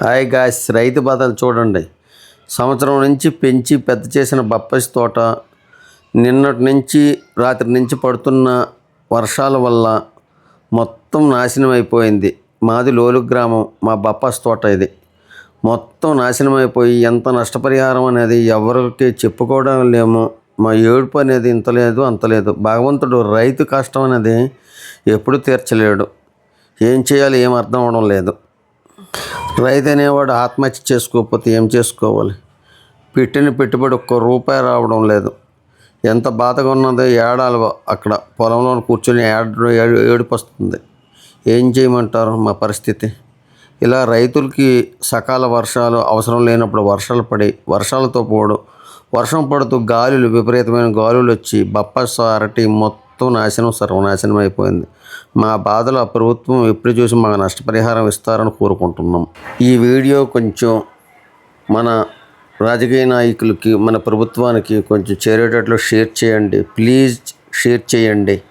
Hi guys, రైతు బాధలు చూడండి. సంవత్సరం నుంచి పెంచి పెద్ద చేసిన బొప్పాయి తోట నిన్నటి నుంచి రాత్రి నుంచి పడుతున్న వర్షాల వల్ల మొత్తం నాశనం అయిపోయింది. మాది లోలు గ్రామం. మా బొప్పాయి తోట ఇది మొత్తం నాశనం అయిపోయి ఎంత నష్టపరిహారం అనేది ఎవరికి చెప్పుకోవడం లేము. మా ఏడుపు అనేది ఇంత లేదు అంత లేదు. భగవంతుడు రైతు కష్టం అనేది ఎప్పుడు తీర్చలేడు. ఏం చేయాలి ఏం అర్థం అవడం లేదు. రైతు అనేవాడు ఆత్మహత్య చేసుకోకపోతే ఏం చేసుకోవాలి? పెట్టిన పెట్టుబడి ఒక్క రూపాయి రావడం లేదు. ఎంత బాధగా ఉన్నదో ఏడాలి. అక్కడ పొలంలో కూర్చొని ఏడుపు వస్తుంది. ఏం చేయమంటారు మా పరిస్థితి? ఇలా రైతులకి సకాల వర్షాలు అవసరం లేనప్పుడు వర్షాలు పడి వర్షాలతో పోవడం, వర్షం పడుతూ గాలులు విపరీతమైన గాలులు వచ్చి బొప్పాయి అరటి మొత్తం సర్వనాశనం అయిపోయింది. మా బాధలు ఆ ప్రభుత్వం ఎప్పుడు చూసి మాకు నష్టపరిహారం ఇస్తారని కోరుకుంటున్నాం. ఈ వీడియో కొంచెం మన రాజకీయ నాయకులకి మన ప్రభుత్వానికి కొంచెం చేరేటట్లు షేర్ చేయండి. ప్లీజ్ షేర్ చేయండి.